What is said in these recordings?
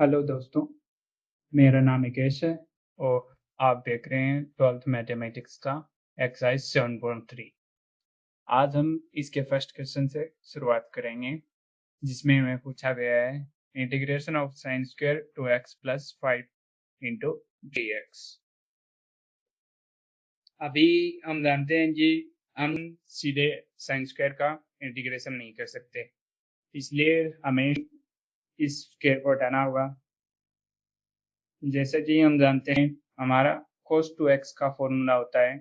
Hello दोस्तों, मेरा नाम निकेश है और आप देख रहे हैं 12th मैथमेटिक्स का एक्सरसाइज 7.3। आज हम इसके फर्स्ट क्वेश्चन से शुरुआत करेंगे, जिसमें हमें पूछा गया है integration of sine square 2x plus 5 into dx। अभी हम जानते हैं कि हम सीधे साइन स्क्वायर का इंटीग्रेशन नहीं कर सकते, इसलिए हमें इस स्क्वायर को हटाना होगा। जैसे कि हम जानते हैं हमारा cos 2x का फॉर्मूला होता है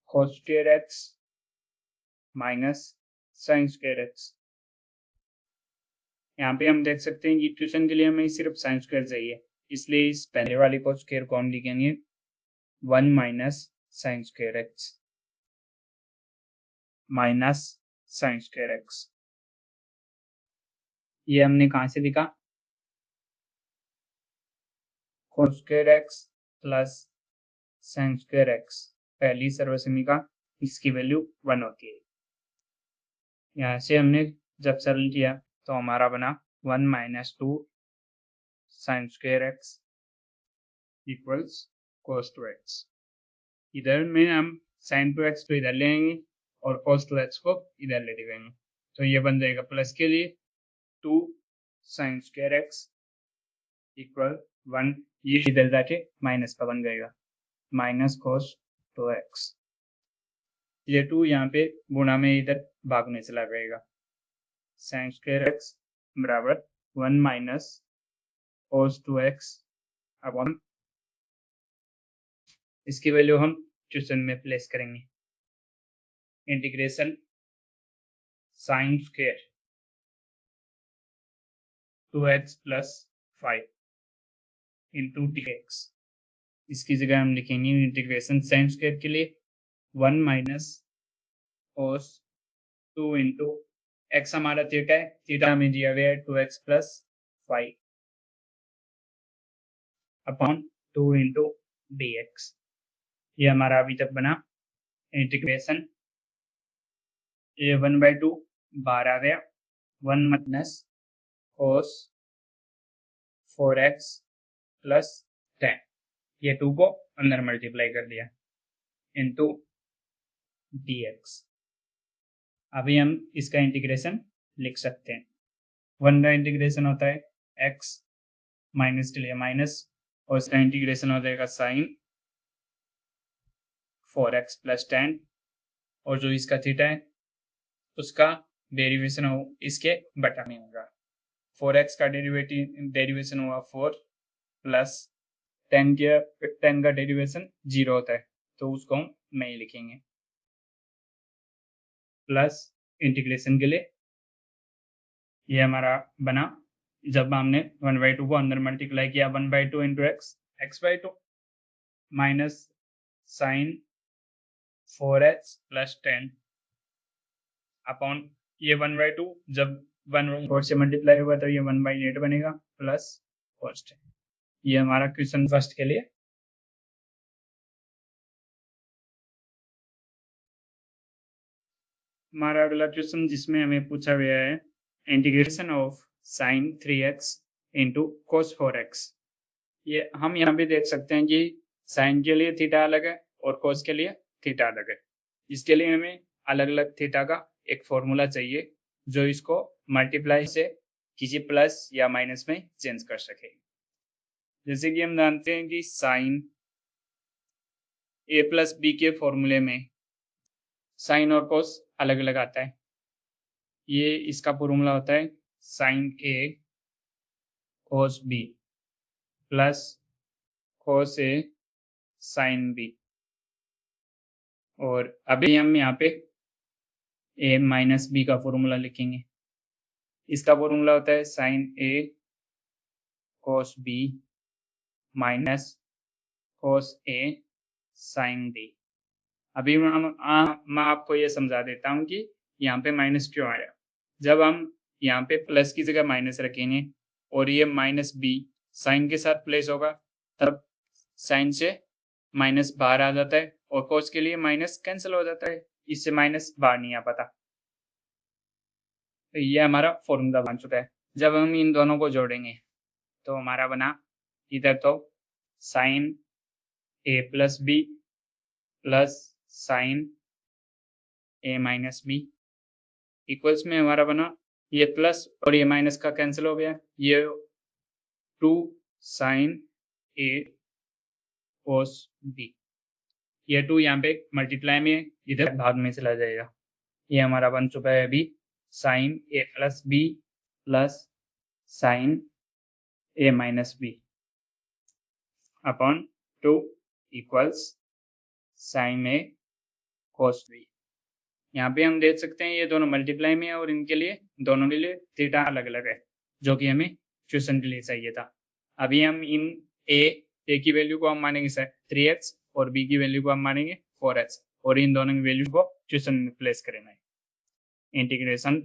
cos square x minus sine square x। यहाँ पे हम देख सकते हैं कि इक्वेशन के लिए हमें सिर्फ साइन स्क्वायर चाहिए, इसलिए इस पहले वाले को स्क्वायर को हम लिखेंगे 1 minus sine square x minus sine square x। ये हमने कहाँ से लिखा? cos square x plus sine square x, पहली सर्वसमीका, इसकी वैल्यू 1 होती है। यहाँ से हमने जब सरल किया तो हमारा बना 1 minus 2 sine square x equals cos 2x। इधर में हम sin 2x को इधर ले आएंगे और cos 2x को इधर ले जाएंगे, तो ये बन जाएगा प्लस के लिए 2 साइन स्क्वायर x इक्वल 1, ये इधर जाके माइनस का बन जाएगा माइनस cos 2x। ये 2 यहाँ पे गुणा में इधर भाग में चला जाएगा, साइन स्क्वायर x बराबर 1 माइनस cos 2x अपॉन, इसकी वैल्यू हम क्वेश्चन में प्लेस करेंगे। Integration sine square 2x plus 5 into dx, इसकी जगह हम लिखेंगे इंटीग्रेशन साइन स्क्वायर के लिए 1 माइनस cos 2 इंटू एक्स हमारा थीटा है, थीटा में दिया गया है 2x plus 5 upon 2 into dx। ये हमारा अभी तक बना इंटीग्रेशन, ये 1/2 बाहर आ गया, 1 माइनस cos 4x प्लस 10, ये 2 को अंदर मल्टीप्लाई कर दिया इंटू dx। अभी हम इसका इंटीग्रेशन लिख सकते हैं। 1 का इंटीग्रेशन होता है x माइनस के लिए माइनस, और इसका इंटीग्रेशन हो जाएगा साइन 4x प्लस 10, और जो इसका थीटा है उसका डेरिवेशन हो इसके बटा में होगा। 4x का डेरिवेशन हुआ 4 प्लस 10 का डेरिवेशन 0 होता है, तो उसको हम नहीं लिखेंगे, प्लस इंटीग्रेशन के लिए ये हमारा बना, जब हमने 1/2 को अंदर मल्टीप्लाई किया 1/2 into X by 2 minus sine 4x plus 10 upon, ये 1/2 जब 1/4 से मल्टीप्लाई हुआ तो ये 1/8 बनेगा प्लस cos 10। ये हमारा क्वेश्चन फर्स्ट के लिए। हमारा अगला क्वेश्चन जिसमें हमें पूछा गया है integration of sign 3x into cos 4x। ये हम यहाँ पे देख सकते हैं कि साइन के लिए थीटा अलग है और cos के लिए थीटा अलग है। इसके लिए हमें अलग अलग थीटा का एक फॉर्मूला चाहिए जो इसको मल्टीप्लाई से किसी प्लस या माइनस में चेंज कर सके। जैसे कि हम जानते हैं कि साइन a प्लस बी के फॉर्मूले में साइन और cos अलग अलग आता है। ये इसका फॉर्मूला होता है sine a cos b plus cos a sine b, और अभी हम यहाँ पे a माइनस बी का फॉर्मूला लिखेंगे। इसका फॉर्मूला होता है sine a cos b minus cos a sine d। अभी मैं आपको ये समझा देता हूँ कि यहाँ पे माइनस क्यों आया। जब हम यहाँ पे प्लस की जगह माइनस रखेंगे और ये माइनस बी साइन के साथ प्लेस होगा, तब साइन से माइनस बाहर आ जाता है और cos के लिए माइनस कैंसिल हो जाता है, इससे माइनस बाहर नहीं आ पाता। तो ये हमारा फॉर्मूला बन चुका है। जब हम इन दोनों को जोड़ेंगे तो हमारा बना इधर तो sign A plus B plus sine A minus B equals में हमारा बना ये प्लस और ये माइनस का कैंसिल हो गया, ये 2 साइन ए कोस बी, ये 2 यहाँ पे मल्टीप्लाई में इधर भाग में चला जाएगा। ये हमारा बन चुका है अभी sine A plus B plus sine A minus B upon 2 equals sine A cos B. यहाँ पे हम देख सकते हैं ये दोनों मल्टीप्लाई में है और इनके लिए दोनों के लिए थीटा अलग अलग है, जो कि हमें क्वेश्चन के लिए चाहिए था। अभी हम इन ए की वैल्यू को हम मानेंगे 3x और बी की वैल्यू को हम मानेंगे 4x और इन दोनों की वैल्यू को क्वेश्चन में प्लेस करेंगे। इंटीग्रेशन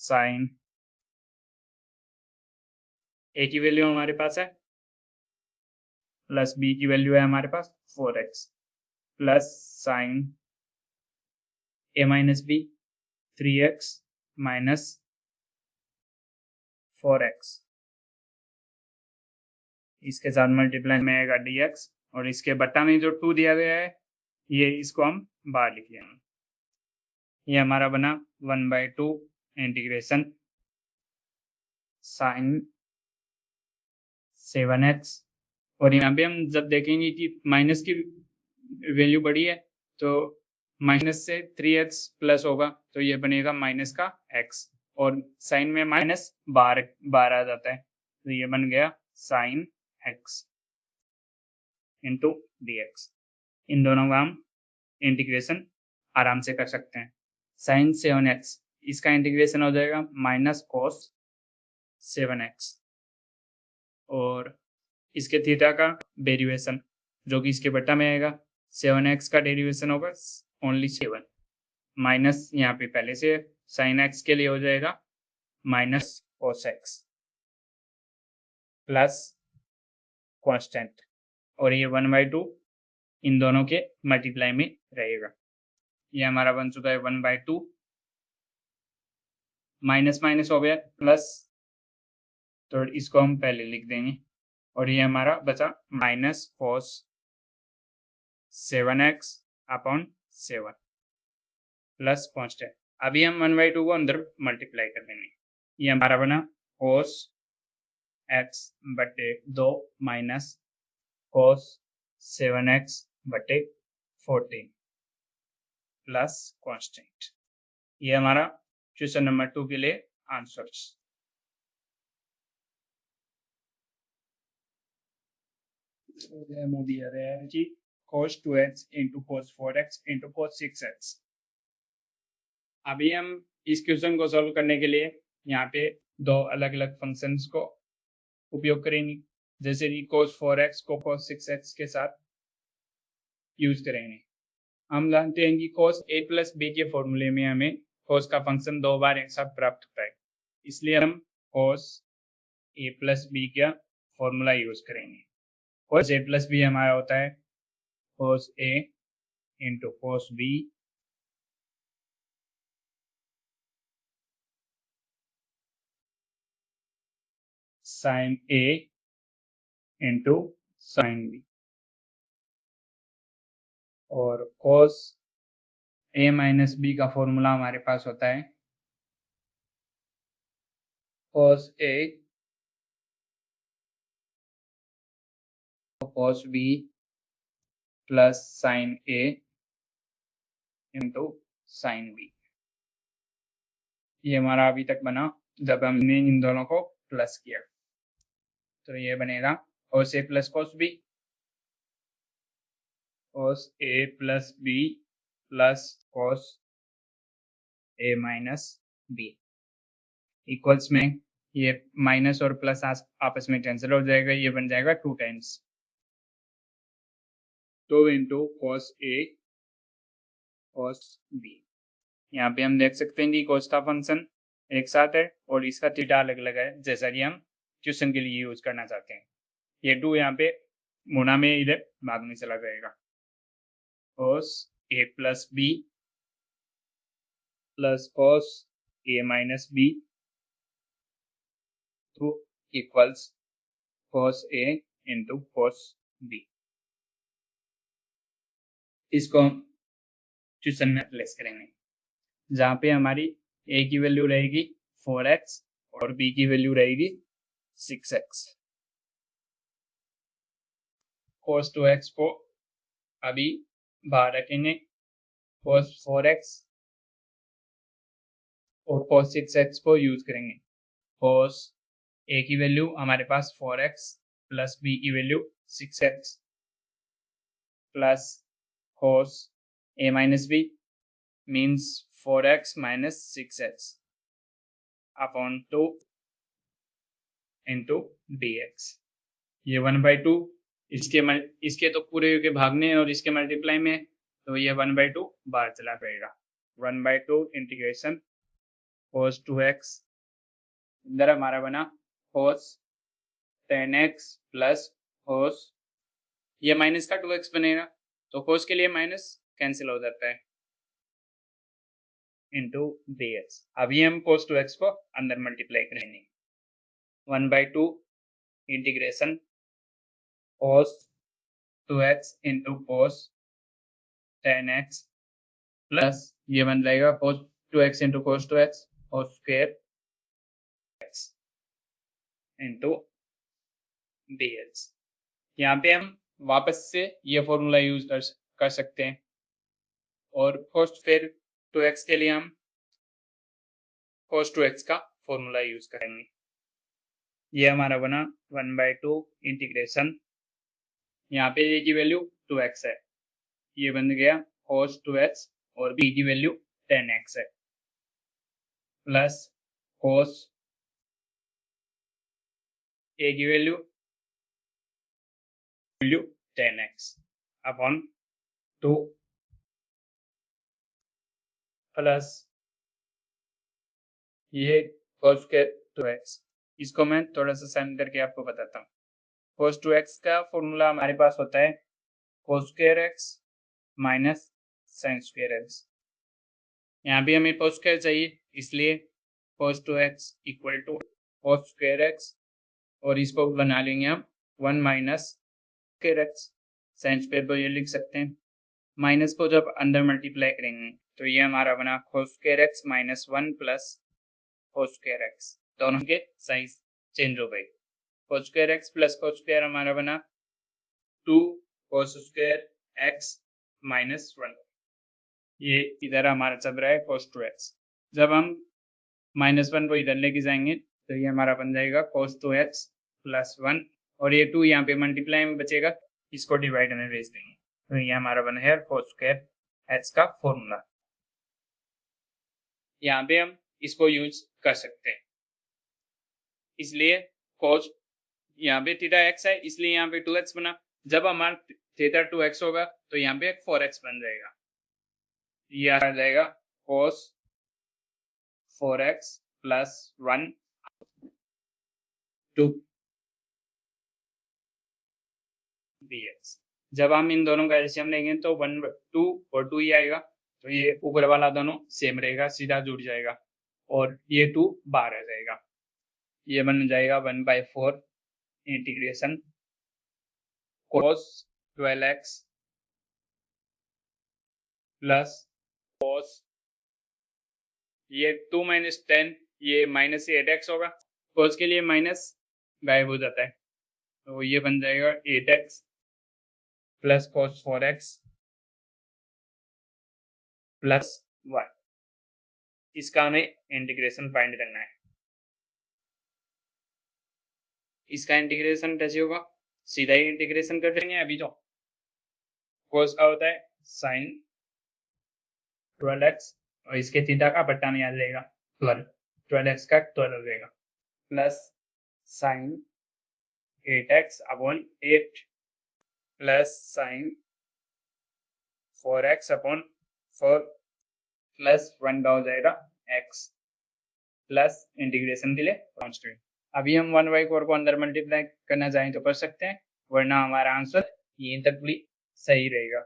साइन ए की वैल्यू हमारे पास है प्लस बी की वैल्यू है हमारे पास 4x plus sine A minus B 3x minus 4x, इसके साथ मल्टीप्लाई में आएगा dx और इसके बट्टा में जो 2 दिया गया है ये इसको हम बाहर लिख लेंगे। ये हमारा बना 1/2 इंटीग्रेशन साइन 7x और यहाँ पे हम जब देखेंगे कि माइनस की वैल्यू बड़ी है तो माइनस से 3x प्लस होगा तो ये बनेगा माइनस का x और साइन में माइनस बाहर आ जाता है तो ये बन गया साइन x इंटू dx। इन दोनों का हम इंटीग्रेशन आराम से कर सकते हैं। साइन 7x इसका इंटीग्रेशन हो जाएगा माइनस कोस 7x और इसके थीटा का डेरिवेशन जो कि इसके बट्टा में आएगा 7x का डेरिवेशन होगा ओनली 7 माइनस यहाँ पे पहले से साइन x के लिए हो जाएगा minus cos x plus constant और ये 1/2 इन दोनों के मल्टीप्लाई में रहेगा। ये हमारा बन चुका है 1/2 माइनस माइनस हो गया प्लस तो इसको हम पहले लिख देंगे और ये हमारा बचा minus cos 7x upon 7 plus constant. अभी हम 1/2 को अंदर मल्टीप्लाई कर देंगे। ये हमारा बना कोस x बटे 2 माइनस कोस 7x बटे 14 प्लस कांस्टेंट। ये हमारा क्वेश्चन नंबर 2 के लिए आंसर्स। दिया गया है कि cos 2x into cos 4x into cos 6x। अभी हम इस क्वेश्चन को सॉल्व करने के लिए यहाँ पे दो अलग अलग फंक्शंस को उपयोग करेंगे, जैसे कि cos 4x को cos 6x के साथ यूज करेंगे। हम जानते हैं कि cos a प्लस b के फॉर्मूले में हमें cos का फंक्शन 2 बार एक साथ प्राप्त होता है, इसलिए हम cos a प्लस b का फॉर्मूला यूज करेंगे। cos a प्लस b हमारा होता है cos a into cos b sine a into sine b और cos a माइनस b का फॉर्मूला हमारे पास होता है cos a cos b plus sine a into sine b। ये हमारा अभी तक बना जब हमने इन दोनों को प्लस किया तो ये बनेगा cos a plus cos b cos a plus b plus cos a minus b equals में ये माइनस और प्लस आपस में कैंसिल हो जाएगा, ये बन जाएगा 2 times 2 into cos a cos b। यहाँ पे हम देख सकते हैं कि cos का फंक्शन एक साथ है और इसका थीटा अलग अलग है, जैसा कि हम क्वेश्चन के लिए यूज करना चाहते हैं। ये 2 यहाँ पे गुणा में इधर भाग में चला जाएगा cos a plus b plus cos a minus b 2 equals cos A into cos B। इसको हम क्वेश्चन में प्लेस करेंगे, जहाँ पे हमारी A की वैल्यू रहेगी 4x और B की वैल्यू रहेगी 6x। cos 2x को अभी बाहर रखेंगे, cos 4x और cos 6x को यूज करेंगे। cos A की वैल्यू हमारे पास 4x प्लस B की value 6x plus cos A minus B means 4x minus 6x upon 2 into dx। ये 1/2 इसके तो पूरे के भागने और इसके मल्टीप्लाई में, तो ये 1/2 बाहर चला जाएगा। 1/2 इंटीग्रेशन cos 2x इधर हमारा बना cos 10x प्लस cos, ये माइनस का 2x बनेगा, तो cos के लिए माइनस कैंसिल हो जाता है, इंटू dx। अभी हम cos 2x को अंदर मल्टीप्लाई करेंगे। 1/2 integration cos 2x into cos 10x plus ये बन जाएगा cos 2x into cos 2x और स्क्वायर x इंटू dx। यहाँ पे हम वापस से ये फॉर्मूला यूज कर सकते हैं, और cos फिर 2x के लिए हम cos 2x का फॉर्मूला यूज करेंगे। ये हमारा बना 1/2 इंटीग्रेशन, यहाँ पे a की वैल्यू 2x है, ये बन गया cos 2x और b की वैल्यू 10x है, प्लस cos a की वैल्यू 10x अपॉन 2 प्लस ये cos स्क्वायर 2x। इसको मैं थोड़ा सा साइन करके आपको बताता हूँ। cos 2x का फॉर्मूला हमारे पास होता है cos square x minus sine square x। यहाँ भी हमें cos स्क्वायर चाहिए, इसलिए cos 2x equal to cos square x, और इसको बना लेंगे हम 1 minus square x। Sine square को ये लिख सकते हैं, माइनस को जब अंदर मल्टीप्लाई करेंगे तो ये हमारा बना cos square x minus 1 plus cos square x, दोनों के साइज चेंज हो गए। cos square x plus cos square हमारा बना 2 cos स्क्वायर x माइनस 1। ये इधर हमारा चल रहा है cos 2x। जब हम -1 को इधर लेके जाएंगे तो ये हमारा बन जाएगा cos 2x प्लस 1, और ये 2 यहाँ पे मल्टीप्लाई में बचेगा, इसको डिवाइड में भेज देंगे, तो ये हमारा बना है cos स्क्वायर x का फॉर्मूला। यहाँ पे हम इसको यूज कर सकते हैं, इसलिए cos यहाँ पे थीटा x है, इसलिए यहाँ पे 2x बना। जब हमारा थीटा 2x होगा तो यहाँ पे 4x बन जाएगा, ये आ जाएगा cos 4x प्लस 1 2 dx। जब हम इन दोनों का एलसीएम लेंगे तो 1 2 और 2 ही आएगा, तो ये ऊपर वाला दोनों सेम रहेगा, सीधा जुड़ जाएगा, और ये 2 बाहर आ जाएगा। ये बन जाएगा 1/4 integration cos 12x plus cos, ये 2 माइनस 10, ये माइनस 8x होगा, cos के लिए माइनस गायब हो जाता है, तो ये बन जाएगा 8x plus cos 4x plus 1। इसका हमें इंटीग्रेशन फाइंड करना है। इसका इंटीग्रेशन कैसे होगा, सीधा ही इंटीग्रेशन कर देंगे। अभी तो cos का होता है sin 12x, और इसके थीटा का पट्टा में आ जाएगा 12x का 12 हो जाएगा, plus sin 8x upon 8 plus sin 4x upon 4 plus 1 का हो जाएगा x, प्लस इंटीग्रेशन के लिए कांस्टेंट। अभी हम 1/4 को अंदर मल्टीप्लाई करना चाहें तो कर सकते हैं, वरना हमारा आंसर यहीं तक भी सही रहेगा।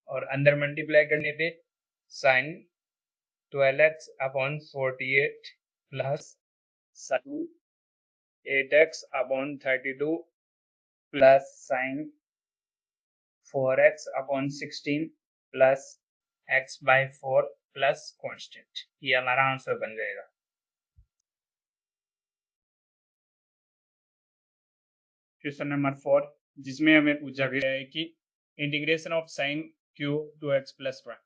और अंदर मल्टीप्लाई करने पे sin 12x upon 48 plus sin 8x upon 32 plus sin 4x upon 16 plus x by 4 plus constant. ये हमारा आंसर बन जाएगा। क्वेश्चन नंबर 4, जिसमें हमें पूछा गया है कि integration of sine cube two x plus 1।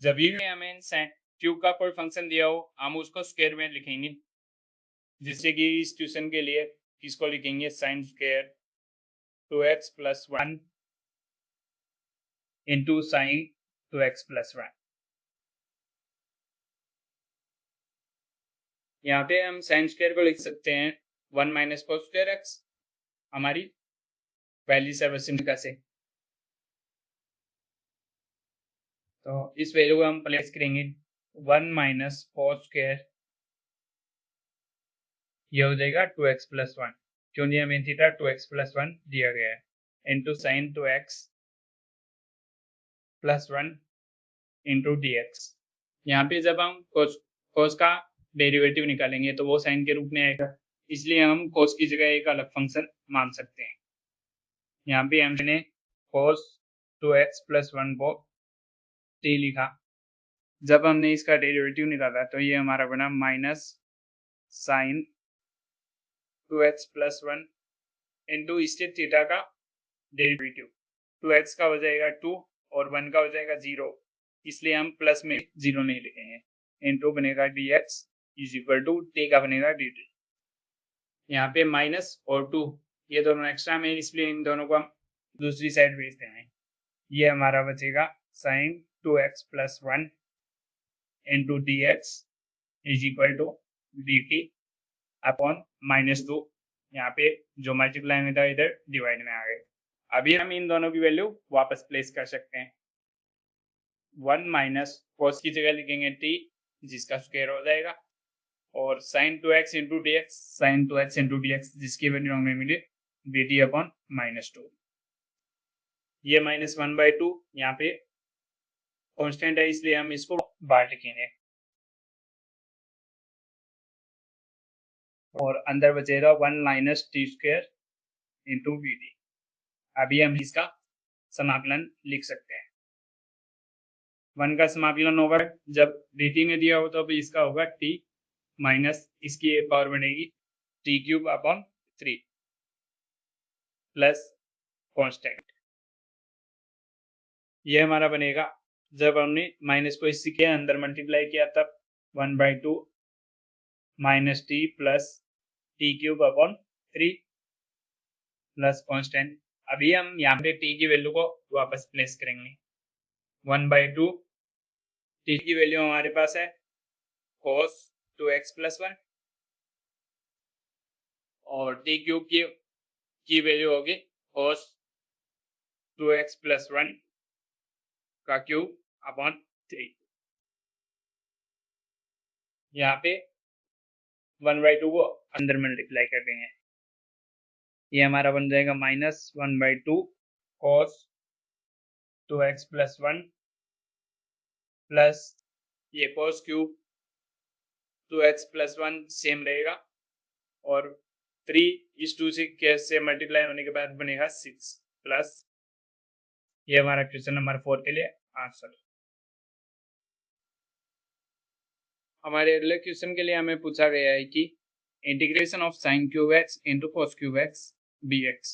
जब भी हमें साइन क्यूब का कोई फंक्शन दिया हो हम उसको स्क्वायर में लिखेंगे, जिससे कि इस क्वेश्चन के लिए इसको लिखेंगे sine square two x plus 1 into sine two x plus 1। यहाँ पे हम साइन स्क्वायर को लिख सकते हैं 1 माइनस कोस स्क्वायर एक्स, हमारी पहली सर्वसम्मिका से। तो इस वैल्यू को हम प्लेस करेंगे 1 माइनस कोस स्क्वायर, यह हो जाएगा 2x प्लस 1, क्योंकि हमें थीटा 2x प्लस 1 दिया गया है, into sine 2x plus 1 into d x. यहाँ पे जब हम कोस का डेरिवेटिव निकालेंगे तो वो साइन के रूप में आएगा, इसलिए हम कोस की जगह एक अलग फंक्शन मान सकते हैं। यहाँ पे हमने कोस 2x प्लस 1 को t लिखा। जब हमने इसका डेरिवेटिव निकाला तो ये हमारा बना minus sine 2x plus 1 into इसके थीटा का डेरिवेटिव, 2x का हो जाएगा 2 और 1 का हो जाएगा 0, इसलिए हम प्लस में 0 नहीं लिखेंगे, इंटू बनेगा dx is equal to t का बनेगा dt। यहाँ पे माइनस और 2 ये दोनों एक्स्ट्रा में, इसलिए इन दोनों को हम दूसरी साइड भेजते हैं। ये हमारा बचेगा sine 2x plus 1 into dx is equal to dt upon minus 2। यहाँ पे जो मल्टीप्लाई में था इधर डिवाइड में आ गए। अभी हम इन दोनों की वैल्यू वापस प्लेस कर सकते हैं। 1 माइनस कोस की जगह लिखेंगे t, जिसका स्क्वायर हो जाएगा, और sine 2x into d x, sine 2x into d x, जिसकी वैल्यू हमें मिली dt अपॉन माइनस 2। ये माइनस 1/2 यहाँ पे कॉन्स्टेंट है, इसलिए हम इसको बाहर लिखेंगे, और अंदर बचेगा 1 minus t square into b d. अभी हम इसका समाकलन लिख सकते हैं। 1 का समाकलन होगा जब dt में दिया हो तो अभी इसका होगा t माइनस इसकी एक पावर बनेगी t cube upon 3 plus constant. ये हमारा बनेगा, जब हमने माइनस को इससे के अंदर मल्टीप्लाई किया तब 1/2 minus T plus T cube upon 3 plus constant. अभी हम यहाँ पे t की वैल्यू को वापस प्लेस करेंगे। 1/2 t की वैल्यू हमारे पास है cos 2x प्लस 1, और t क्यूब की वैल्यू होगी cos 2x प्लस 1 का क्यूब अपॉन 3। यहाँ पे 1/2 को अंदर मल्टीप्लाई कर देंगे, ये हमारा बन जाएगा minus 1/2 cos 2x plus 1 plus ये cos cube 2x plus 1 same रहेगा, और 3 इस 2 से मल्टीप्लाई होने के बाद बनेगा 6 प्लस। ये हमारा क्वेश्चन नंबर 4 के लिए आंसर। हमारे अगले क्वेश्चन के लिए हमें पूछा गया है कि integration of sine cube x into cos cube x b x.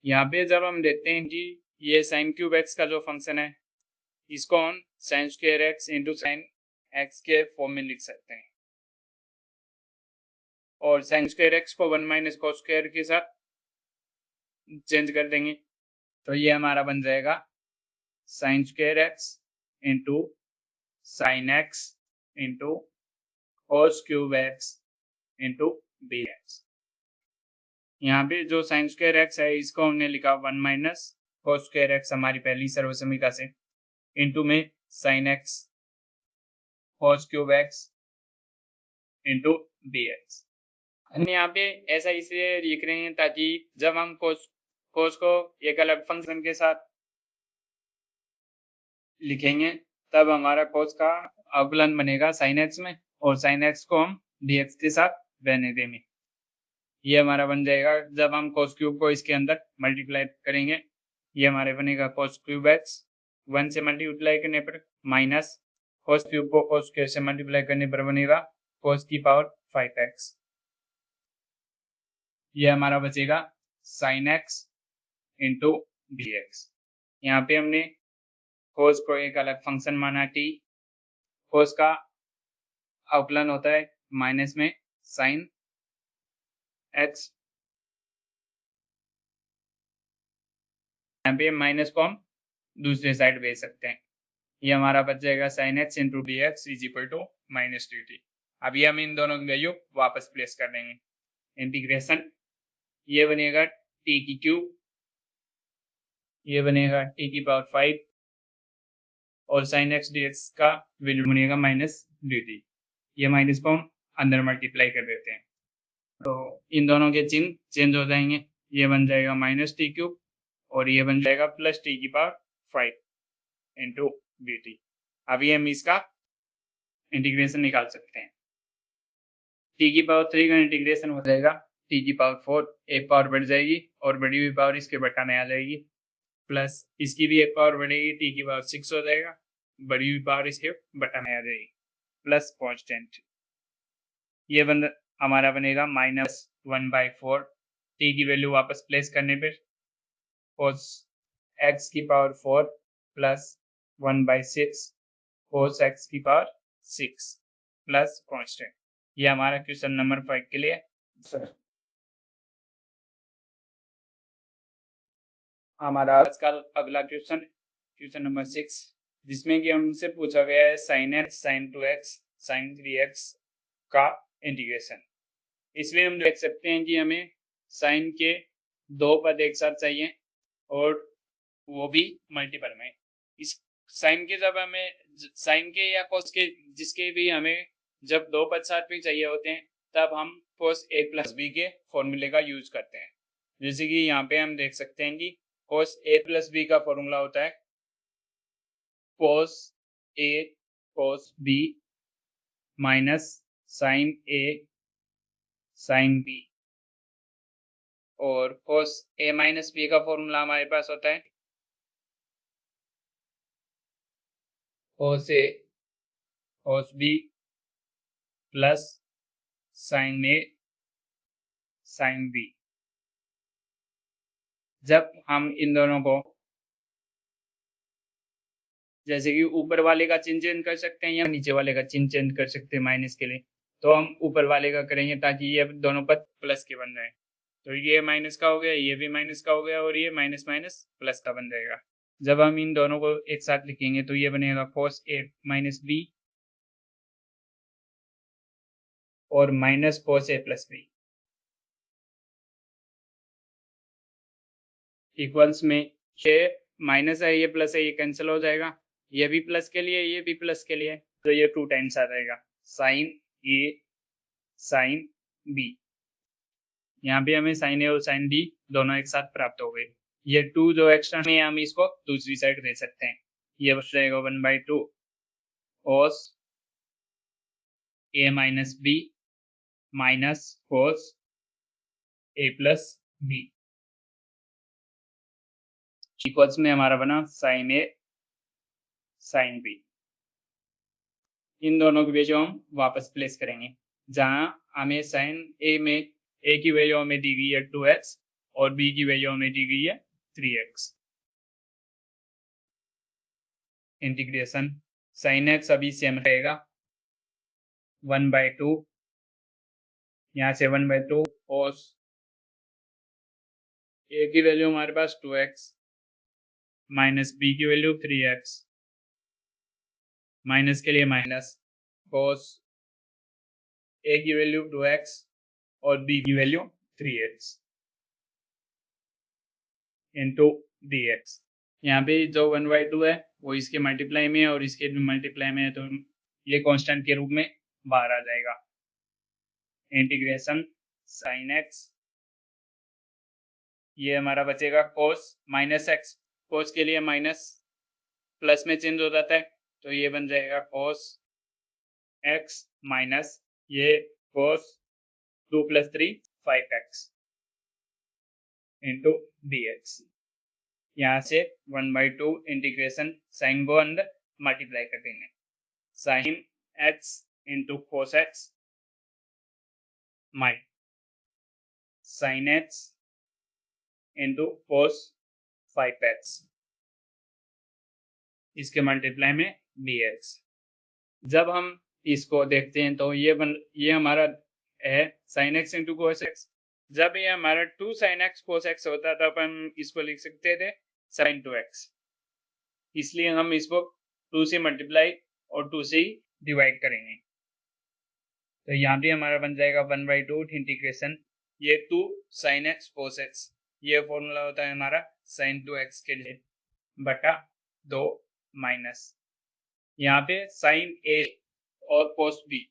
यहाँ पे जब हम देखते हैं कि ये साइन क्यूब एक्स का जो फंक्शन है इसको हम sign square x into sine x के फॉर्म में लिख सकते हैं, और साइन स्क्वायर एक्स को 1 माइनस कोस स्क्वायर के साथ चेंज कर देंगे, तो ये हमारा बन जाएगा sine square x into sine x into cos cube x into b x. यहाँ पे जो साइन स्क्वायर एक्स है इसको हमने लिखा 1 माइनस कोस स्क्वायर एक्स हमारी पहली सर्वसम्मिका से, इंटू में sine x cos cube x into b x. हम यहाँ पे ऐसा इसलिए लिख रहे हैं ताकि जब हम कोस को एक अलग फंक्शन के साथ लिखेंगे तब हमारा कोस का अवकलन बनेगा साइन एक्स में, और साइन एक्स को हम डी एक्स के साथ रहने देंगे। ये हमारा बन जाएगा, जब हम cos क्यूब को इसके अंदर मल्टीप्लाई करेंगे, ये हमारे बनेगा cos क्यूब x, 1 से मल्टीप्लाई करने पर माइनस cos क्यूब को cos स्क्वायर से मल्टीप्लाई करने पर बनेगा cos की पावर 5x। ये हमारा बचेगा sin x इंटू dx। यहाँ पे हमने cos को एक अलग फंक्शन माना t, cos का अवकलन होता है माइनस में sin x, यहाँ पे माइनस को हम दूसरे साइड भेज सकते हैं। ये हमारा बच जाएगा sin x into d x is equal to minus d t. अभी हम इन दोनों की वैल्यू वापस प्लेस कर देंगे। इंटीग्रेशन, ये बनेगा t की क्यूब, ये बनेगा t की पावर 5 और sin x dx का वैल्यू बनेगा माइनस डी टी। ये माइनस को हम अंदर मल्टीप्लाई कर देते हैं, तो इन दोनों के चिन्ह चेंज हो जाएंगे। ये बन जाएगा माइनस टी क्यूब और ये बन जाएगा प्लस टी की पावर 5 इंटू डी टी। अभी हम इसका इंटीग्रेशन निकाल सकते हैं। टी की पावर 3 का इंटीग्रेशन हो जाएगा टी की पावर 4, एक पावर बढ़ जाएगी और बढ़ी हुई पावर इसके बटाने आ जाएगी, प्लस इसकी भी एक पावर बढ़ेगी, टी की पावर 6 हो जाएगा, बढ़ी हुई पावर इसके बटाने आ जाएगी, प्लस कांस्टेंट। ये हमारा बनेगा -1/4। टी की वैल्यू वापस प्लेस करने पर cos x की पावर 4 प्लस 1/6 cos x की पावर 6 प्लस कांस्टेंट। ये हमारा क्वेश्चन नंबर 5 के लिए हमारा आज का अगला क्वेश्चन नंबर 6, जिसमें कि हमसे पूछा गया है sin x, sin 2x, sin 3x का इंटीग्रेशन। इसमें हम देख सकते हैं कि हमें साइन के दो पद एक साथ चाहिए और वो भी मल्टीपल में। इस साइन के जब हमें साइन के या cos के जिसके भी हमें जब दो पद साथ में चाहिए होते हैं, तब हम cos a प्लस b के फॉर्मूले का यूज करते हैं। जैसे कि यहाँ पे हम देख सकते हैं कि cos a प्लस b का फॉर्मूला होता है cos a cos b minus sine a sine b, और cos a माइनस b का फॉर्मूला हमारे पास होता है cos a cos b plus sine a sine b। जब हम इन दोनों को जैसे कि ऊपर वाले का चिन्ह चेंज कर सकते हैं या नीचे वाले का चिन्ह चेंज कर सकते हैं माइनस के लिए, तो हम ऊपर वाले का करेंगे ताकि ये दोनों पद प्लस के बन जाए। तो ये माइनस का हो गया, ये भी माइनस का हो गया और ये माइनस माइनस प्लस का बन जाएगा। जब हम इन दोनों को एक साथ लिखेंगे तो ये बनेगा cos a माइनस b और minus cos a plus b equals में ये माइनस है, ये प्लस है, ये कैंसिल हो जाएगा, ये भी प्लस के लिए, ये भी प्लस के लिए, तो ये 2 टाइम्स आ जाएगा साइन a साइन b। यहाँ पे हमें साइन a और साइन b दोनों एक साथ प्राप्त हो गए। ये 2 जो एक्स्ट्रा में हम इसको दूसरी साइड दे सकते हैं। ये बच जाएगा 1/2 cos a minus b minus cos a plus b equals में हमारा बना साइन a साइन b। इन दोनों की वैल्यू हम वापस प्लेस करेंगे, जहां हमें साइन a में a की वैल्यू हमें दी गई है 2x और b की वैल्यू हमें दी गई है 3x। इंटीग्रेशन साइन x अभी सेम रहेगा 1/2, यहाँ से 1/2 cos a की वैल्यू हमारे पास 2x माइनस b की वैल्यू 3x, माइनस के लिए माइनस cos a की वैल्यू 2x और b की वैल्यू 3x इंटू dx। यहाँ पे जो 1/2 है वो इसके मल्टीप्लाई में है और इसके भी मल्टीप्लाई में है, तो ये कांस्टेंट के रूप में बाहर आ जाएगा। इंटीग्रेशन साइन x, ये हमारा बचेगा cos माइनस x, cos के लिए माइनस प्लस में चेंज हो जाता है, तो ये बन जाएगा cos x माइनस ये cos 2 + 3 5x इंटू dx। यहाँ से 1/2 इंटीग्रेशन साइन को अंदर मल्टीप्लाई कर देंगे, sine x into cos x my sine x into cos 5x इसके मल्टीप्लाई में dx। जब हम इसको देखते हैं तो ये हमारा है sin x into cos x। जब ये हमारा 2 sin x cos x होता तब हम इसको लिख सकते थे sin 2x, इसलिए हम इसको 2 से मल्टीप्लाई और 2 से ही डिवाइड करेंगे। तो यहाँ भी हमारा बन जाएगा 1/2 इंटीग्रेशन ये 2 sin x cos x, ये फॉर्मूला होता है हमारा sin 2x के लिए बटा 2 माइनस यहाँ पे sin a और cos b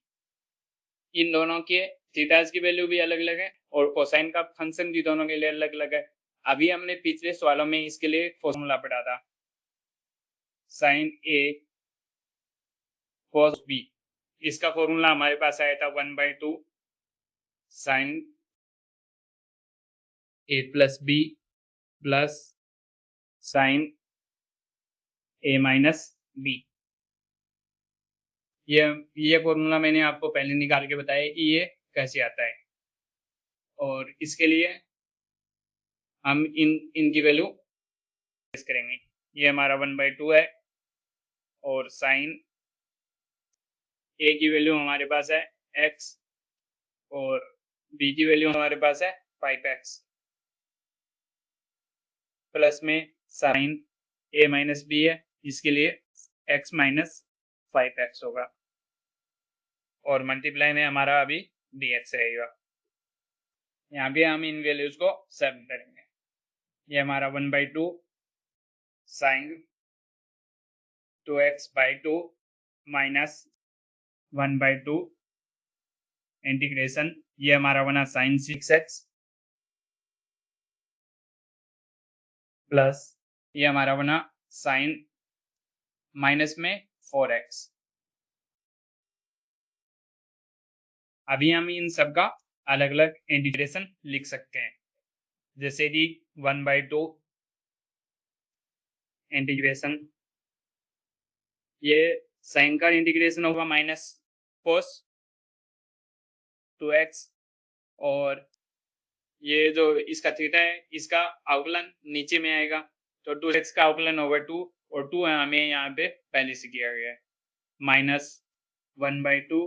इन दोनों के थीटास की वैल्यू भी अलग अलग है और कोसाइन का फंक्शन भी दोनों के लिए अलग अलग है। अभी हमने पिछले सवालों में इसके लिए फॉर्मूला पढ़ा था sin a cos b, इसका फॉर्मूला हमारे पास आया था 1/2 sin a plus b plus sin a minus b। ये फॉर्मूला मैंने आपको पहले निकाल के बताया कि ये कैसे आता है, और इसके लिए हम इनकी वैल्यू करेंगे। ये हमारा 1/2 है और साइन ए की वैल्यू हमारे पास है x और b की वैल्यू हमारे पास है 5x प्लस में साइन a माइनस b है, इसके लिए x माइनस 5x होगा और मल्टीप्लाई में हमारा अभी dx रहेगा। यहाँ भी हम इन वैल्यूज को सेट करेंगे। ये हमारा 1/2 साइन 2x/2 माइनस 1/2 इंटीग्रेशन ये हमारा बना साइन 6x प्लस ये हमारा बना साइन माइनस में 4x। अभी हम इन सब का अलग अलग इंटीग्रेशन लिख सकते हैं, जैसे कि 1/2 इंटीग्रेशन ये साइन का इंटीग्रेशन होगा माइनस कोस 2x और ये जो इसका थीटा है इसका अवकलन नीचे में आएगा, तो 2x का अवकलन होगा 2 और 2 हमें यहाँ पे पहले से किया गया है माइनस 1/2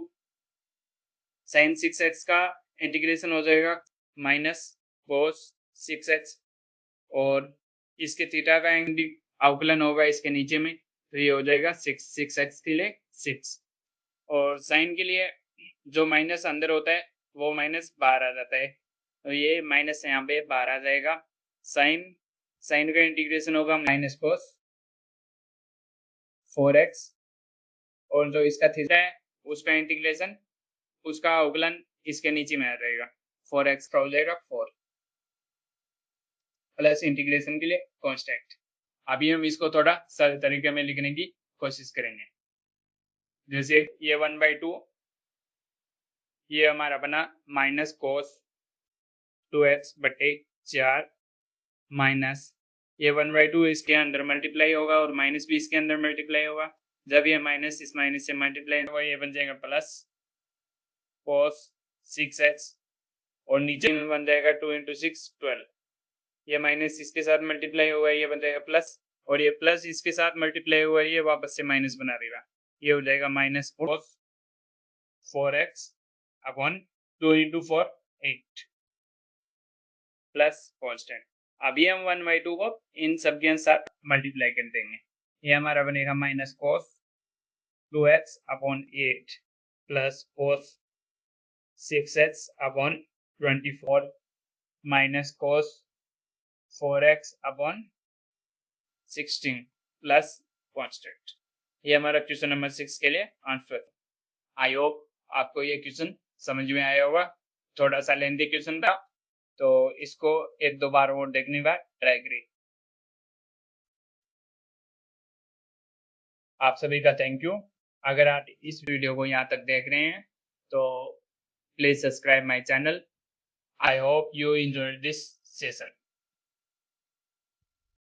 साइन 6x का इंटीग्रेशन हो जाएगा माइनस कोस 6x और इसके थीटा का अवकलन होगा इसके नीचे में, तो ये हो जाएगा 6x के लिए 6 और साइन के लिए जो माइनस अंदर होता है वो माइनस बाहर आ जाता है, तो ये माइनस यहाँ पे बाहर आ जाएगा। साइन का इंटीग्रेशन होगा माइनस कोस 4x और जो इसका थीटा है उसका इंटीग्रेशन उसका अवकलन इसके नीचे में आ जाएगा 4x का हो जाएगा 4 प्लस इंटीग्रेशन के लिए कांस्टेंट। अभी हम इसको थोड़ा सरल तरीके में लिखने की कोशिश करेंगे, जैसे ये 1/2 ये हमारा बना माइनस कोस 2x बटे 4 माइनस ये 1/2 इसके अंदर मल्टीप्लाई होगा और माइनस भी इसके अंदर मल्टीप्लाई होगा। जब ये माइनस इस माइनस से मल्टीप्लाई होगा ये बन जाएगा प्लस कोस 6x और नीचे में बन जाएगा 2 × 6 12। ये माइनस इसके साथ मल्टीप्लाई होगा ये बन जाएगा प्लस और ये प्लस इसके साथ मल्टीप्लाई हुआ ये वापस से माइनस बना देगा, ये हो जाएगा minus cos 4x upon 2 × 4 8 plus constant. अभी हम 1/2 को इन सब के साथ मल्टीप्लाई कर देंगे, ये हमारा बनेगा minus cos 2x upon 8 plus cos 6x upon 24 minus cos 4x upon 16 plus constant. ये हमारा क्वेश्चन नंबर 6 के लिए आंसर। आई होप आपको ये क्वेश्चन समझ में आया होगा, थोड़ा सा लेंथी क्वेश्चन था तो इसको एक दो बार और देखने का ट्राई करिए। आप सभी का थैंक यू। अगर आप इस वीडियो को यहाँ तक देख रहे हैं तो please subscribe my channel. I hope you enjoyed this session.